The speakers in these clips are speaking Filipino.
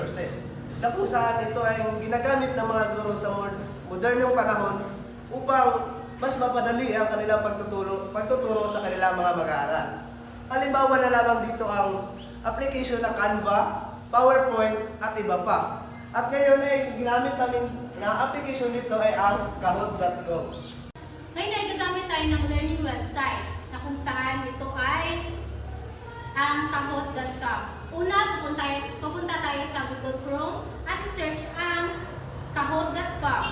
resources na kung saan ito ay ginagamit ng mga guro sa modernong panahon upang mas mapadali ang kanilang pagtuturo sa kanilang mga mag-aaral. Halimbawa na lamang dito ang application ng Canva, PowerPoint at iba pa. At ngayon ay ginamit namin na application dito ay ang Kahoot.com. Ngayon ay gagamit tayo ng learning website na kung saan ito ay ang Kahoot.com. Una, pupunta tayo sa Google Chrome at search ang Kahoot.com.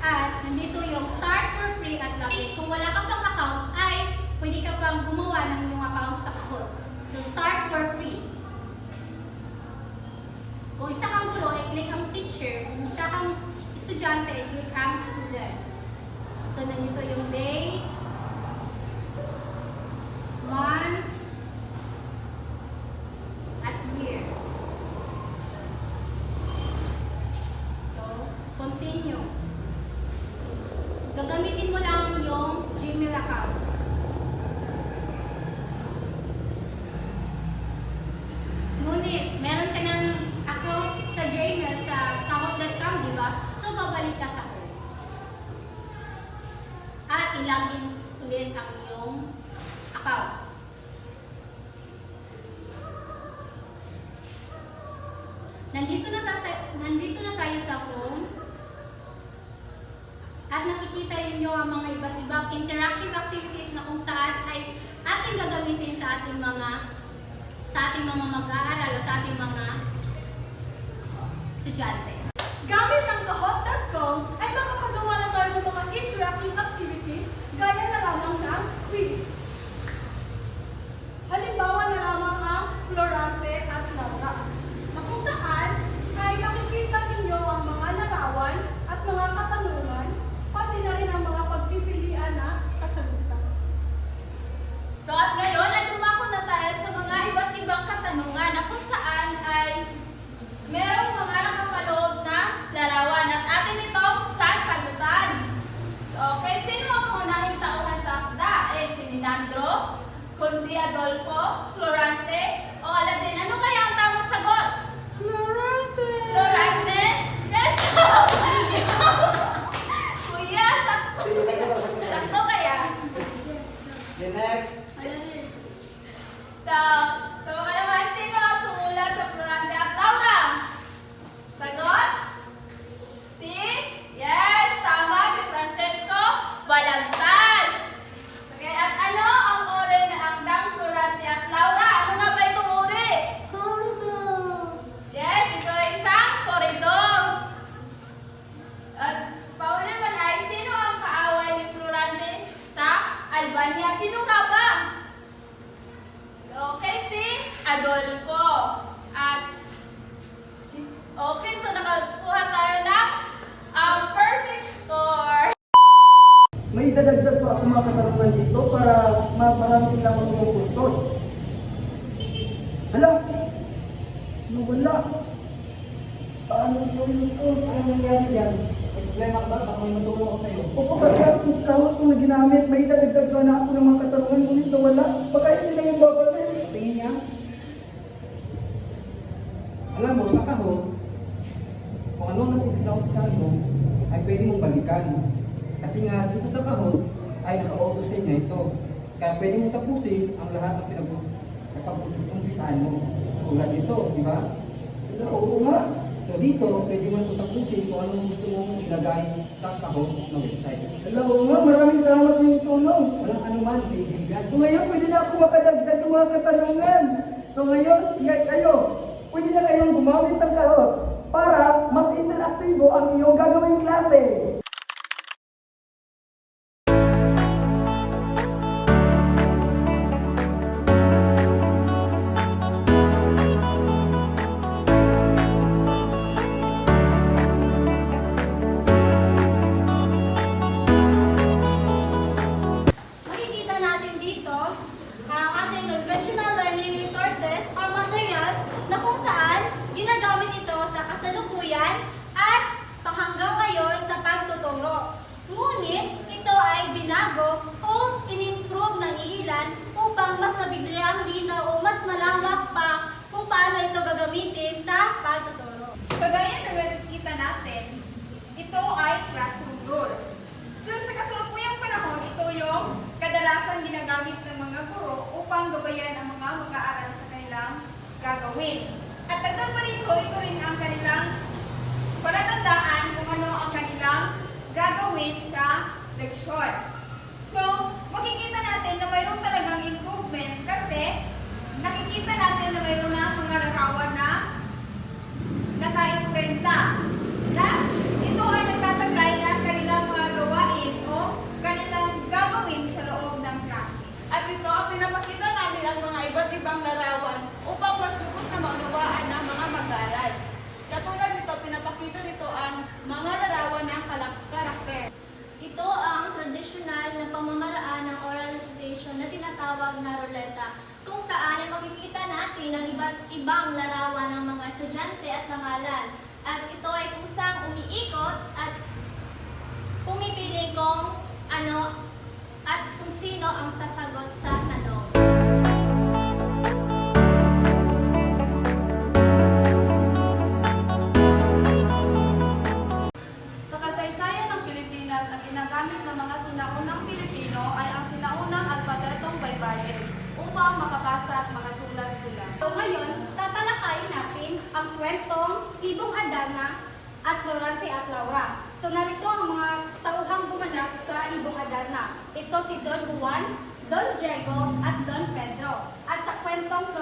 At nandito yung start for free at login. Kung wala ka pang account ay pwede ka pang gumawa ng iyong account sa Kahoot. So start for free. Kung isa kang guro, i-click ang teacher. Kung isa kang estudyante, i-click ang student. So nandito yung day, month, at year. So, continue. Gagamitin mo lang yung Gmail account. Ngunit, meron ka ng account sa Gmail sa Kahoot.com, di ba? So, babalik ka sa home. At ilagin ulit ang iyong account. Nandito na tayo sa home. At nakikita niyo ang mga iba't ibang interactive activities na kung saan ay ating gagamitin sa ating mga mag-aaral o sa ating mga estudyante. Gamit ang Kahoot.com ay makakagawa na tayo ng mga interactive activities gaya na lamang ng quiz. Halimbawa na lamang ang Florante at Laura, na kung saan ay makikita ninyo ang mga larawan at mga katanungan, pati na rin ang mga pagpipilian na kasagutan. So at ngayon ay dumako na tayo sa mga iba't ibang katanungan na kung saan ay merong mga nakapaloob na larawan at atin itong sasagutan. So, okay, sino ang unahing tauhan sa akda? Si Minandro, Kundi Adolfo, Florante, o Aladin? Ano kaya ang tamang sagot? Florante! Florante? Yes! Kuya, sakto. Sakto kaya? The next. So baka naman, sino ang sumulat sa Florante at Laura? Sagot? Yes, tama, si Francesco Balagtas. Sige, at ano ang uri na akdang Florante at Laura? Ano nga ba itong uri? Corridor! Yes, ito ay isang koridor. At pauna naman ay, sino ang kaaway ni Florante sa Albania? Sino nga ba? So, okay, si Adolfo. At, okay, so nakakuha tayo ng perfect score. May idadagdag pa ako mga katanungan dito para marami silang magiging puntos. Hala! Nawala! Paano yun ito? Ano nangyari yan? Problema ka ba? Baka may matulong ako sa'yo. Opo, kasi ang Kahoot ko na ginamit, may idadagdag sana ako ng mga katanungan, ngunit nawala. Baka hindi na yung babalik. Tingin niya. Alam mo, sa Kahoot, kung ano natin sa mo, ay pwede mong balikan. Kasi nga, dito sa Kahoot, ay naka-auto-save na ito. Kaya pwede mong tapusin ang lahat ng pinag-umpisaan mo. Tulad dito, di ba? Oo nga. So dito, pwede mo ito tapusin kung anong gusto mong ilagay sa Kahoot na website. Oo nga, maraming salamat sa iyong tulong. Walang anuman, kaibigan. So ngayon, pwede na ako makadagdag ng mga katanungan. So ngayon, pwede na kayong gumamit ng Kahoot para mas interaktibo ang iyong gagawing klase. Makikita natin dito ang ating conventional learning resources or materials na kung saan ginagamit ito sa kasalukuyan at pahanggang ngayon sa pagtuturo. Ngunit ito ay binago o in-improve ng ilan upang mas nabigyang linaw o mas malawak pa kung paano ito gagamitin gagamitin sa pagtuturo. Kagaya na nakikita natin, ito ay classroom rules. So sa kasalukuyang panahon, ito yung kadalasan ginagamit ng mga guro upang gabayan ang mga mag-aaral sa kanilang gagawin. At dagdag pa rito, ito rin ang kanilang palatandaan kung ano ang kanilang gagawin sa leksyon. So, makikita natin na mayroon talagang improvement kasi nakikita natin na mayroon na mga larawan na naka-imprenta na ito ay nagtataglay ng kanilang mga gawain o kanilang gagawin sa loob ng klase. At ito, pinapakita namin ang mga iba't ibang larawan upang mas lubos na maunawaan ng mga mag-aaral. Katulad nito, pinapakita nito ang mga larawan ng karakter. Ito ang tradisyonal na pamamaraan ng oral recitation na tinatawag na ruleta, kung saan ay makikita natin ang iba't ibang larawan ng mga estudyante at pangalan. At ito ay kung saan umiikot at pumipili kung ano at kung sino ang sasagot sa tanong. Sa kasaysayan ng Pilipinas, ang ginagamit ng mga sinaunang Pilipino ay ang sinaunang alpabetong baybayin upang makabasa at makasulat sila. So ngayon, tatalakayin natin ang kwentong Ibong Adana at Lorante at Laura. So narito ang mga tauhang gumanap sa Ibong Adana. Ito si Don Juan, Don Diego at Don Pedro. At sa kwentong